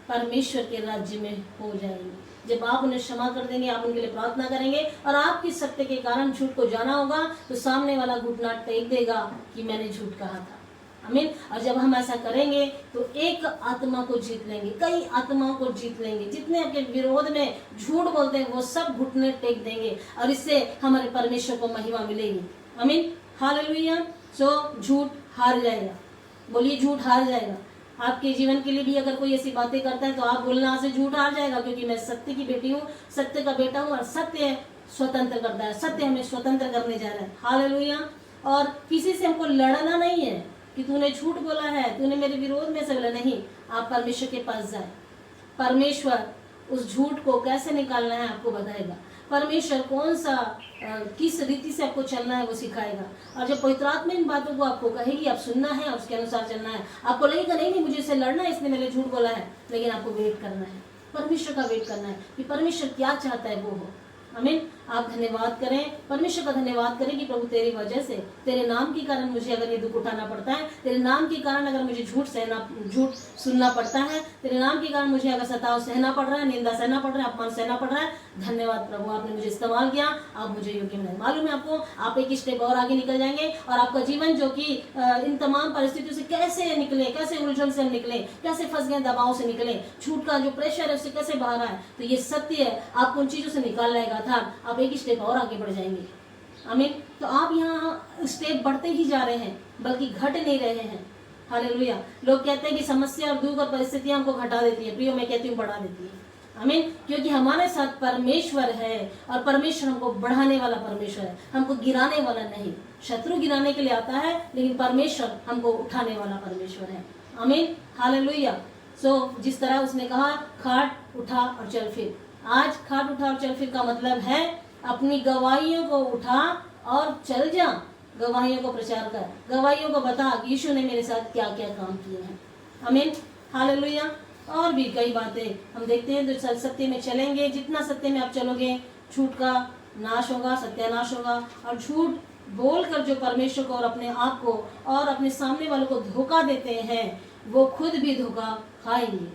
परमेश्वर के राज्य में हो जाएंगे। जब आप उन्हें क्षमा कर देंगे, आप उनके लिए प्रार्थना करेंगे और आपकी सत्य के कारण झूठ को जाना होगा, तो सामने वाला घुटना टेक देगा कि मैंने झूठ कहा था। आमीन। और जब हम ऐसा करेंगे तो एक आत्मा को जीत लेंगे, कई आत्माओं को जीत लेंगे। जितने आपके विरोध में झूठ बोलते हैं वो सब घुटने टेक देंगे और इससे हमारे परमेश्वर को महिमा मिलेगी। आमीन, हालेलुया। झूठ हार जाएगा। बोलिए, झूठ हार जाएगा। आपके जीवन के लिए भी अगर कोई ऐसी बातें करता है तो आप बोलना आज से झूठ हार जाएगा, क्योंकि मैं सत्य की बेटी हूँ, सत्य का बेटा हूँ और सत्य स्वतंत्र करता है, सत्य हमें स्वतंत्र करने जा रहा है, हालेलुया। और किसी से हमको लड़ना नहीं है कि तूने झूठ बोला है, तूने मेरे विरोध में से बोला, नहीं। आप परमेश्वर के पास जाए, परमेश्वर उस झूठ को कैसे निकालना है आपको बताएगा। परमेश्वर कौन सा किस रीति से आपको चलना है वो सिखाएगा। और जब पवित्र आत्मा इन बातों को आपको कहेगी, आप सुनना है और उसके अनुसार चलना है। आपको लगेगा नहीं मुझे इससे लड़ना है, इसने मेरे झूठ बोला है, लेकिन आपको वेट करना है, परमेश्वर का वेट करना है कि परमेश्वर क्या चाहता है वो हो। आमीन। आप धन्यवाद करें, परमेश्वर का धन्यवाद करें कि प्रभु तेरी वजह से, तेरे नाम के कारण मुझे अगर ये दुख उठाना पड़ता है, तेरे नाम के कारण अगर मुझे झूठ सुनना पड़ता है, तेरे नाम के कारण मुझे अगर सताव सहना पड़ रहा है, निंदा सहना पड़ रहा है, अपमान सहना पड़ रहा है, धन्यवाद प्रभु, आपने मुझे इस्तेमाल किया, आप मुझे योग्य बनाए। मालूम है आपको, आप एक स्टेप और आगे निकल जाएंगे और आपका जीवन जो कि इन तमाम परिस्थितियों से कैसे निकले, कैसे उलझन से हम निकले, कैसे फंस गए, दबाव से निकले, झूठ का जो प्रेशर है उससे कैसे बाहर आए, तो ये सत्य है, आपको उन चीजों से निकाल लाएगा था। आप एक स्टेप और आगे बढ़ जाएंगे। आमीन। तो आप यहाँ स्टेप बढ़ते ही जा रहे हैं, बल्कि घट नहीं रहे हैं, हालेलुया। लोग कहते हैं कि समस्या और दुख और परिस्थितियां हमको घटा देती है, प्रियो मैं कहती हूँ बढ़ा देती है। आमीन। क्योंकि हमारे साथ परमेश्वर है और परमेश्वर हमको बढ़ाने वाला परमेश्वर है, हमको गिराने वाला नहीं। शत्रु गिराने के लिए आता है, लेकिन परमेश्वर हमको उठाने वाला परमेश्वर है। आमीन, हालेलुया। जिस तरह उसने कहा, खाट उठा और चल फिर। आज खाट उठा और चल फिर का मतलब है अपनी गवाहियों को उठा और चल जा, गवाहियों को प्रचार कर, गवाहियों को बता कि यीशु ने मेरे साथ क्या क्या काम किए हैं। आमीन, हालेलुया। और भी कई बातें हम देखते हैं, जो सत्य में चलेंगे, जितना सत्य में आप चलोगे, झूठ का नाश होगा, सत्यानाश होगा। और झूठ बोलकर जो परमेश्वर को और अपने आप को और अपने सामने वालों को धोखा देते हैं, वो खुद भी धोखा खाएंगे।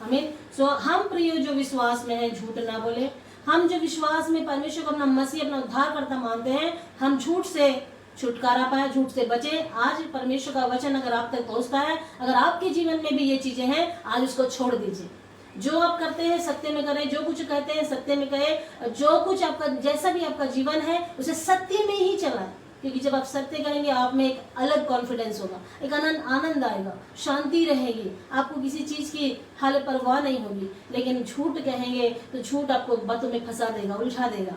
आमीन। हम प्रियो जो विश्वास में है, झूठ ना बोले। हम जो विश्वास में परमेश्वर को अपना मसीह, अपना उद्धारकर्ता मानते हैं, हम झूठ से छुटकारा पाए, झूठ से बचे। आज परमेश्वर का वचन अगर आप तक पहुंचता है, अगर आपके जीवन में भी ये चीजें हैं, आज उसको छोड़ दीजिए। जो आप करते हैं सत्य में करें, जो कुछ कहते हैं सत्य में कहें, जो कुछ आपका जैसा भी आपका जीवन है उसे सत्य में ही चलाएं। क्योंकि जब आप सत्य करेंगे, आप में एक अलग कॉन्फिडेंस होगा, एक आनंद आएगा, शांति रहेगी, आपको किसी चीज की हाल परवाह नहीं होगी। लेकिन झूठ कहेंगे तो झूठ आपको बातों में फंसा देगा, उलझा देगा।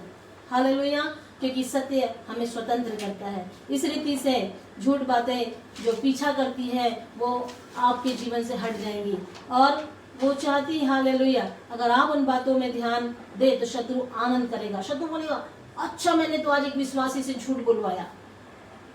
हालेलुया। क्योंकि सत्य हमें स्वतंत्र करता है। इस रीति से झूठ बातें जो पीछा करती है वो आपके जीवन से हट जाएंगी, और वो चाहती है, हालेलुया, अगर आप उन बातों में ध्यान दे तो शत्रु आनंद करेगा। शत्रु बोलेगा, अच्छा मैंने तो आज एक विश्वासी से झूठ बुलवाया,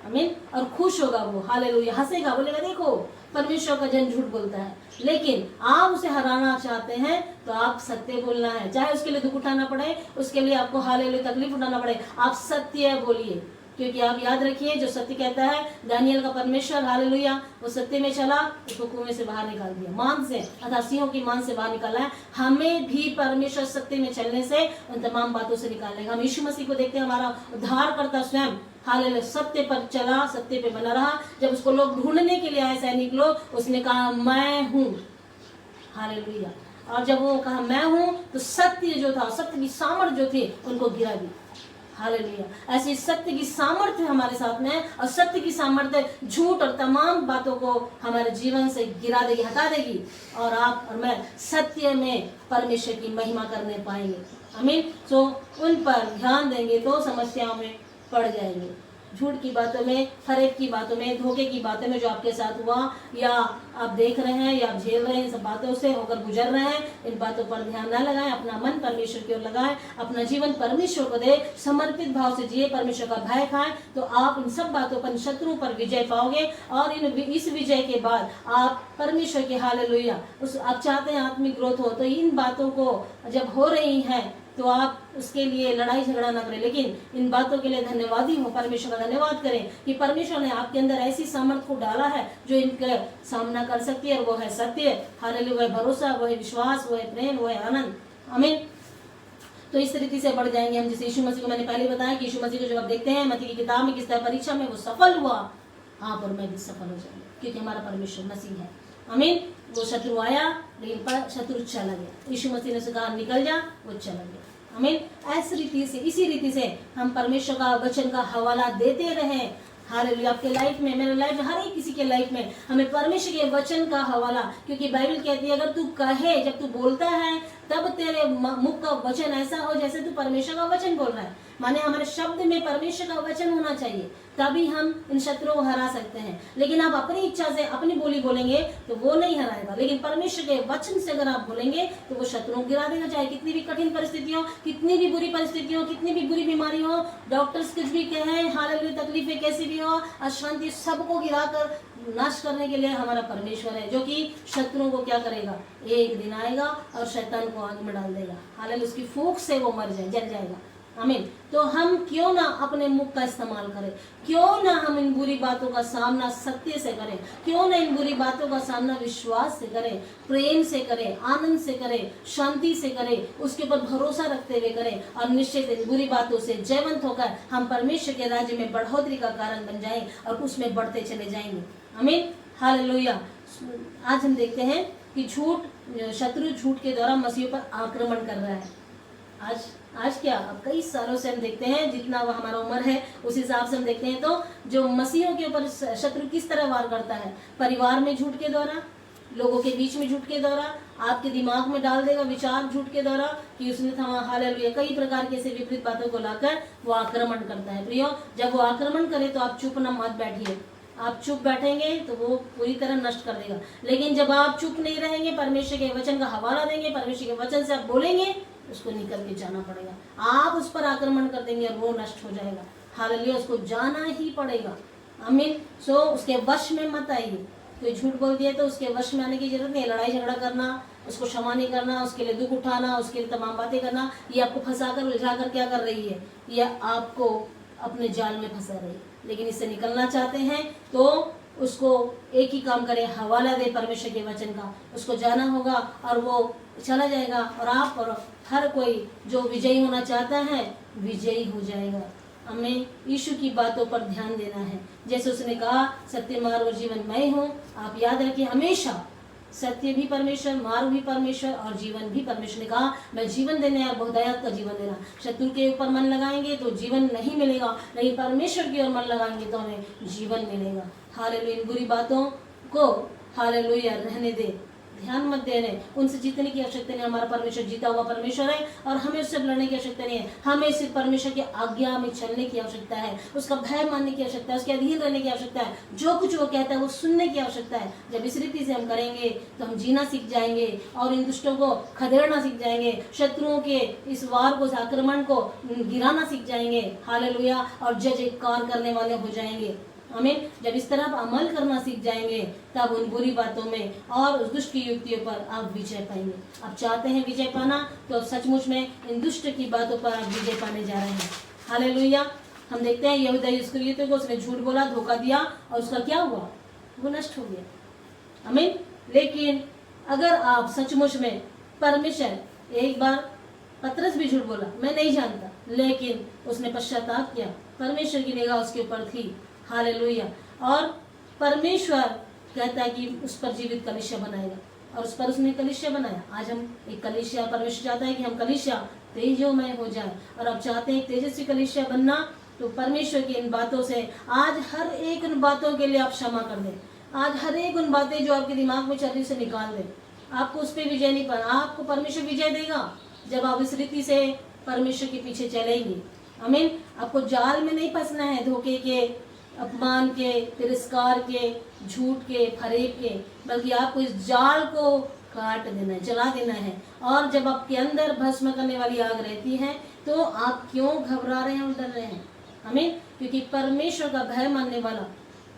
आमीन, और खुश होगा वो, हालेलुया, हंसेगा, बोलेगा देखो परमेश्वर का जन झूठ बोलता है। लेकिन आप उसे हराना चाहते हैं तो आप सत्य बोलना है, चाहे उसके लिए दुख उठाना पड़े, उसके लिए आपको हालेलुया तकलीफ उठाना पड़े, आप सत्य बोलिए। क्योंकि आप याद रखिए, जो सत्य कहता है, दानियल का परमेश्वर, हालेलुया, वो सत्य में चला, उसको कुएं से बाहर निकाल दिया, मान से, अर्थात सिंहों की मान से बाहर निकाला है। हमें भी परमेश्वर सत्य में चलने से उन तमाम बातों से निकालेगा। हम यीशु मसीह को देखते हैं, हमारा उद्धार करता स्वयं, हालेलुया, सत्य पर चला, सत्य पे बना रहा। जब उसको लोग ढूंढने के लिए आए, सैनिक लोग, उसने कहा मैं हूँ, हालेलुया, और जब वो कहा मैं हूँ तो सत्य जो था, सत्य की सामर्थ जो थी, उनको गिरा दी, हालेलुया। ऐसी सत्य की सामर्थ्य हमारे साथ में है, और सत्य की सामर्थ्य झूठ और तमाम बातों को हमारे जीवन से गिरा देगी, हटा देगी, और आप और मैं सत्य में परमेश्वर की महिमा करने पाएंगे, आमीन। सो उन पर ध्यान देंगे तो समस्याओं में पड़ जाएंगे। झूठ की बातों में, फरेब की बातों में, धोखे की बातों में जो आपके साथ हुआ, या आप देख रहे हैं, या आप झेल रहे हैं, इन सब बातों से होकर गुजर रहे हैं, इन बातों पर ध्यान न लगाएं। अपना मन परमेश्वर की ओर लगाएं, अपना जीवन परमेश्वर को दे, समर्पित भाव से जिए, परमेश्वर का भय खाएं, तो आप इन सब बातों पर, शत्रु पर विजय पाओगे। और इस विजय के बाद आप परमेश्वर के, हालेलुया, आप चाहते हैं आत्मिक ग्रोथ हो, तो इन बातों को जब हो रही है तो आप उसके लिए लड़ाई झगड़ा ना करें, लेकिन इन बातों के लिए धन्यवादी हो, परमेश्वर का धन्यवाद करें कि परमेश्वर ने आपके अंदर ऐसी सामर्थ को डाला है जो इनका सामना कर सकती है, और वो है सत्य, हालेलुया, वो है भरोसा, वो है विश्वास, वो है प्रेम, वो है आनंद, आमीन। तो इस तरीके से बढ़ जाएंगे हम। जैसे यीशु मसीह को मैंने पहले बताया कि यीशु मसीह को जब आप देखते हैं मत्ती की किताब में, किस तरह परीक्षा में वो सफल हुआ, आप और मैं भी सफल हो जाएंगे, क्योंकि हमारा परमेश्वर मसीह है, आमीन। वो शत्रु आया, लेकिन पर शत्रु चला गया, यीशु मसीह ने उसे कहा निकल जा, वो चला गया, आमीन। ऐसी रीति से, इसी रीति से हम परमेश्वर का वचन का हवाला देते रहें, हालेलुया। आपके लाइफ में, मेरे लाइफ में, हर एक किसी के लाइफ में हमें परमेश्वर के वचन का हवाला, क्योंकि बाइबल कहती है अगर तू कहे, जब तू बोलता है तब तेरे मुख का वचन ऐसा हो जैसे तू परमेश्वर का वचन बोल रहा है, माने हमारे शब्द में परमेश्वर का वचन होना चाहिए, तभी हम इन शत्रुओं को हरा सकते हैं। लेकिन आप अपनी इच्छा से अपनी बोली बोलेंगे तो वो नहीं हराएगा, लेकिन परमेश्वर के वचन से अगर आप बोलेंगे तो वो शत्रुओं को गिरा देगा। चाहे कितनी भी कठिन परिस्थिति हो, कितनी भी बुरी परिस्थिति हो, कितनी भी बुरी बीमारी हो, डॉक्टर्स कुछ भी कहें, हालेलुया, तकलीफें कैसी भी हो, अशांति, सबको गिराकर नाश करने के लिए हमारा परमेश्वर है, जो कि शत्रुओं को क्या करेगा, एक दिन आएगा और शैतान को आग में डाल देगा, हालेलुया, उसकी फूंक से वो मर जाए, जल जाएगा, आमीन। तो हम क्यों ना अपने मुख का इस्तेमाल करें, क्यों ना हम इन बुरी बातों का सामना सत्य से करें, क्यों ना इन बुरी बातों का सामना विश्वास से करें, प्रेम से करें, आनंद से करें, शांति से करें, उसके ऊपर भरोसा रखते हुए करें, और निश्चित इन बुरी बातों से जयवंत होकर हम परमेश्वर के राज्य में बढ़ोतरी का कारण बन जाएं और उसमें बढ़ते चले जाएंगे, आमीन, हालेलुया। आज हम देखते हैं कि शत्रु झूठ के द्वारा मसीह पर आक्रमण कर रहा है। आज क्या, अब कई सालों से हम देखते हैं, जितना वह हमारा उम्र है उस हिसाब से हम देखते हैं, तो जो मसीहों के ऊपर शत्रु किस तरह वार करता है, परिवार में झूठ के द्वारा, लोगों के बीच में झूठ के द्वारा, आपके दिमाग में डाल देगा विचार झूठ के द्वारा कि उसने था, हालेलुया, कई प्रकार के ऐसे विपरीत बातों को लाकर वो आक्रमण करता है। प्रियो, जब वो आक्रमण करे तो आप चुप न मत बैठिए, आप चुप बैठेंगे तो वो पूरी तरह नष्ट कर देगा। लेकिन जब आप चुप नहीं रहेंगे, परमेश्वर के वचन का हवाला देंगे, परमेश्वर के वचन से आप बोलेंगे, उसको निकल के जाना पड़ेगा, आप उस पर आक्रमण कर देंगे और वो नष्ट हो जाएगा, हालेलुया, उसको जाना ही पड़ेगा, आमीन। सो उसके वश में मत आइए। कोई झूठ बोल दिया तो उसके वश में आने की जरूरत नहीं, लड़ाई झगड़ा करना, उसको क्षमा नहीं करना, उसके लिए दुख उठाना, उसके लिए तमाम बातें करना, ये आपको फंसाकर उलझाकर क्या कर रही है, ये आपको अपने जाल में फंसा रही है। लेकिन इससे निकलना चाहते हैं तो उसको एक ही काम करें, हवाला दे परमेश्वर के वचन का, उसको जाना होगा और वो चला जाएगा, और आप और हर कोई जो विजयी होना चाहता है विजयी हो जाएगा। हमें यीशु की बातों पर ध्यान देना है, जैसे उसने कहा सत्य, मार्ग और जीवन मैं हूँ। आप याद रखिए, हमेशा सत्य भी परमेश्वर, मार्ग भी परमेश्वर और जीवन भी परमेश्वर ने कहा मैं जीवन देने और बहुतायत का जीवन देना। शत्रु के ऊपर मन लगाएंगे तो जीवन नहीं मिलेगा, लेकिन परमेश्वर की ओर मन लगाएंगे तो हमें जीवन मिलेगा। हालेलुया। इन बुरी बातों को हालेलुया रहने दे, ध्यान मत दे रहे, उनसे जीतने की आवश्यकता नहीं। हमारा परमेश्वर जीता हुआ परमेश्वर है और हमें उससे लड़ने की आवश्यकता नहीं है। हमें सिर्फ परमेश्वर की आज्ञा में चलने की आवश्यकता है, उसका भय मानने की आवश्यकता है, उसके अधीन रहने की आवश्यकता है, जो कुछ वो कहता है वो सुनने की आवश्यकता है। जब इस रीति से हम करेंगे तो हम जीना सीख जाएंगे और इन दुष्टों को खदेड़ना सीख जाएंगे, शत्रुओं के इस वार को, आक्रमण को गिराना सीख जाएंगे। हालेलुया। और जय जयकार करने वाले हो जाएंगे। आमीन। जब इस तरफ अमल करना सीख जाएंगे तब उन बुरी बातों में और उस दुष्ट की युक्तियों पर आप विजय पाएंगे। आप चाहते हैं विजय पाना तो अब सचमुच में इन दुष्ट की बातों पर आप विजय पाने जा रहे हैं। हालेलुया। हम देखते हैं यहूदा इस्करियोती को उसने झूठ बोला, धोखा दिया और उसका क्या हुआ, वो नष्ट हो गया। आमीन। लेकिन अगर आप सचमुच में परमेश्वर, एक बार पतरस भी झूठ बोला, मैं नहीं जानता, लेकिन उसने पश्चाताप किया, परमेश्वर की निगाह उसके ऊपर थी। हालेलुया। और परमेश्वर कहता है कि उस पर जीवित कलीसिया बनाएगा और उस पर उसने कलीसिया बनाया। आज हम एक कलीसिया, परमेश्वर चाहता है कि हम कलीसिया तेजोमय हो जाए और आप चाहते हैं एक तेजस्वी कलीसिया बनना, तो परमेश्वर की इन बातों से आज हर एक उन बातों के लिए आप क्षमा कर दें। आज हर एक उन बातें जो आपके दिमाग में चल रही से निकाल दें। आपको उस पर विजय नहीं पाना, आपको परमेश्वर विजय देगा जब आप इस रीति से परमेश्वर के पीछे चलेंगे। आमीन। आपको जाल में नहीं फंसना है, धोखे के, अपमान के, तिरस्कार के, झूठ के, फरेब के, बल्कि आपको इस जाल को काट देना है, जला देना है। और जब आपके अंदर भस्म करने वाली आग रहती है तो आप क्यों घबरा रहे हैं और डर रहे हैं। आमीन। क्योंकि परमेश्वर का भय मानने वाला,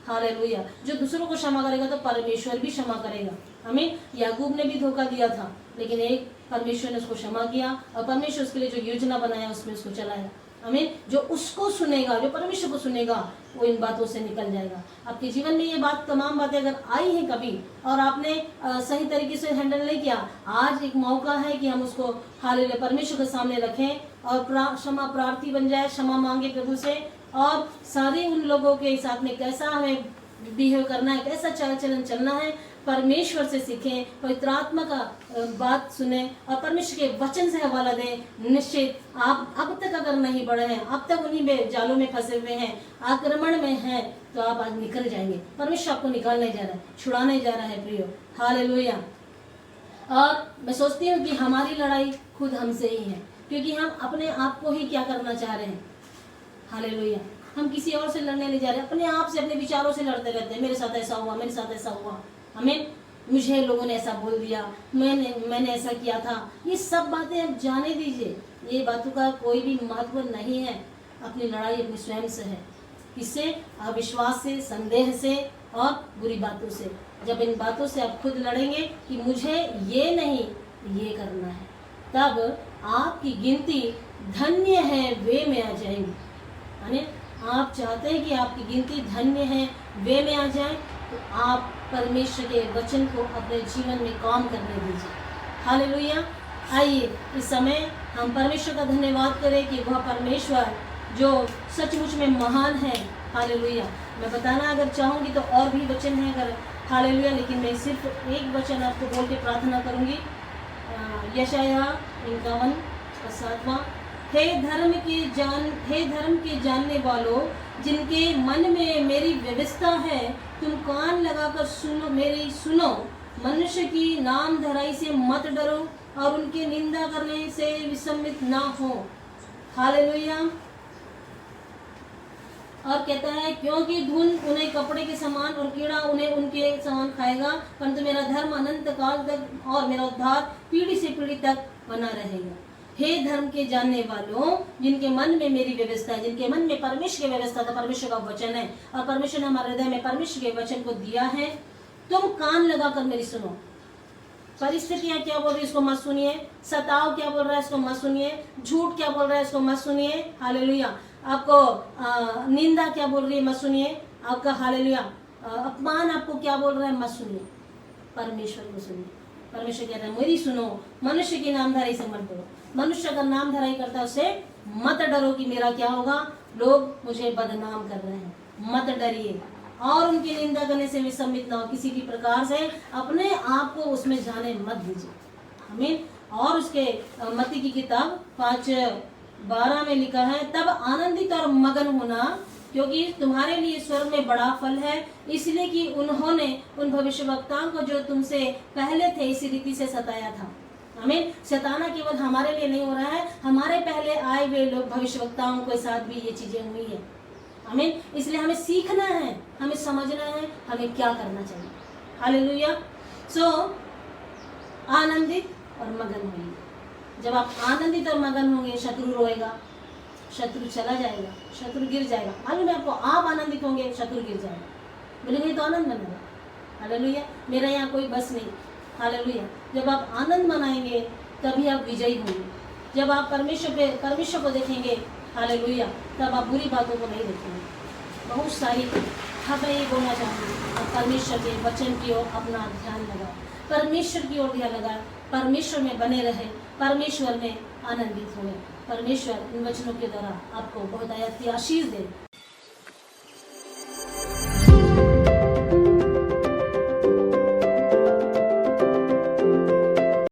हालेलुया, जो दूसरों को क्षमा करेगा तो परमेश्वर भी क्षमा करेगा। आमीन। याकूब ने भी धोखा दिया था, लेकिन एक परमेश्वर ने उसको क्षमा किया और परमेश्वर उसके लिए जो योजना बनाया उसमें उसको चलाया। आमीन। जो उसको सुनेगा, जो परमेश्वर को सुनेगा, वो इन बातों से निकल जाएगा। आपके जीवन में ये बात, तमाम बातें अगर आई हैं कभी और आपने सही तरीके से हैंडल नहीं किया, आज एक मौका है कि हम उसको हालेलुया परमेश्वर के सामने रखें और क्षमा प्रार्थी बन जाए, क्षमा मांगे प्रभु से। और सारे उन लोगों के साथ में कैसा हमें बिहेव करना है, कैसा चाल चलन चलना है, परमेश्वर से सीखें, पवित्र आत्मा का बात सुने और परमेश्वर के वचन से हवाला दें। निश्चित आप अब तक अगर नहीं बढ़े हैं, अब तक उन्हीं में जालों में फंसे हुए हैं, आक्रमण में हैं, तो आप आज निकल जाएंगे। परमेश्वर आपको निकालने जा रहा है, छुड़ाने जा रहा है प्रियो। हालेलुया। और मैं सोचती हूँ कि हमारी लड़ाई खुद हमसे ही है, क्योंकि हम अपने आप को ही क्या करना चाह रहे हैं। हालेलुया। हम किसी और से लड़ने नहीं जा रहे, अपने आप से, अपने विचारों से लड़ते रहते हैं। मेरे साथ ऐसा हुआ, मेरे साथ ऐसा हुआ, हमें, मुझे लोगों ने ऐसा बोल दिया, मैंने ऐसा किया था। ये सब बातें अब जाने दीजिए, ये बातों का कोई भी महत्व नहीं है। अपनी लड़ाई अपने स्वयं से है। किससे? अविश्वास से, संदेह से और बुरी बातों से। जब इन बातों से आप खुद लड़ेंगे कि मुझे ये नहीं, ये करना है, तब आपकी गिनती धन्य है वे में आ जाएंगी। यानी आप चाहते हैं कि आपकी गिनती धन्य है वे में आ जाए, तो आप परमेश्वर के वचन को अपने जीवन में काम करने दीजिए। हालेलुया। आइए इस समय हम परमेश्वर का धन्यवाद करें कि वह परमेश्वर जो सचमुच में महान है। हालेलुया। मैं बताना अगर चाहूँगी तो और भी वचन है अगर, हालेलुया, लेकिन मैं सिर्फ एक वचन आपको बोल के प्रार्थना करूँगी। यशाया 51:7। हे धर्म के जानने वालों, जिनके मन में मेरी व्यवस्था है, तुम कान लगाकर सुनो। मनुष्य की नाम धराई से मत डरो और उनके निंदा करने से विस्मित ना हो। हालेलुया। और कहता है, क्योंकि धुन उन्हें कपड़े के समान और कीड़ा उन्हें उनके समान खाएगा, परंतु मेरा धर्म अनंत काल तक और मेरा उद्धार पीढ़ी से पीढ़ी तक बना रहेगा। हे धर्म के जानने वालों, जिनके मन में मेरी व्यवस्था है, जिनके मन में परमेश्वर की व्यवस्था था, परमेश्वर का वचन है और परमेश्वर ने हमारे हृदय में परमेश्वर के वचन को दिया है, तुम कान लगाकर मेरी सुनो। परिस्थितियां क्या बोल रही है इसको मत सुनिए, सताव क्या बोल रहा है इसको मत सुनिए, झूठ क्या बोल रहा है इसको मत सुनिए। हालेलुया। आपको निंदा क्या बोल रही है मत सुनिए, आपका हालेलुया अपमान आपको क्या बोल रहा है मत सुनिए, परमेश्वर को सुनिए। परमेश्वर कहता है मेरी सुनो, मनुष्य की नामधराई से मत डरो। मनुष्य अगर नामधराई करता है उससे मत डरो कि मेरा क्या होगा, लोग मुझे बदनाम कर रहे हैं, मत डरिए और उनकी निंदा करने से विस्मित ना हो। किसी भी प्रकार से अपने आप को उसमें जाने मत दीजिए। आमीन। और उसके मत्ती की किताब 5:12 में लिखा है, तब आनंदित और मगन होना क्योंकि तुम्हारे लिए स्वर्ग में बड़ा फल है, इसलिए कि उन्होंने उन भविष्यवक्ताओं को जो तुमसे पहले थे इसी रीति से सताया था। आमीन। सताना केवल हमारे लिए नहीं हो रहा है, हमारे पहले आए हुए लोग भविष्यवक्ताओं के साथ भी ये चीजें हुई है। आमीन। इसलिए हमें सीखना है, हमें समझना है, हमें क्या करना चाहिए। हालेलुया। सो आनंदित और मगन होइए। जब आप आनंदित और मगन होंगे, शत्रु रोएगा, शत्रु चला जाएगा, शत्रु गिर जाएगा। मालूम है आपको, आप आनंदित होंगे, शत्रु गिर जाएगा। बोलेंगे तो आनंद मनाएगा। हालेलुया। मेरा यहाँ कोई बस नहीं। हालेलुया। जब आप आनंद मनाएंगे तभी आप विजयी होंगे। जब आप परमेश्वर को देखेंगे, हालेलुया, तब आप बुरी बातों को नहीं देखेंगे। बहुत सारी मैं ये बोलना चाहूँगी, आप परमेश्वर के वचन की ओर अपना ध्यान लगाओ, परमेश्वर की ओर ध्यान लगाए, परमेश्वर में बने रहे, परमेश्वर में आनंदित हुए। परमेश्वर इन वचनों के द्वारा आपको बहुत आशीष दे।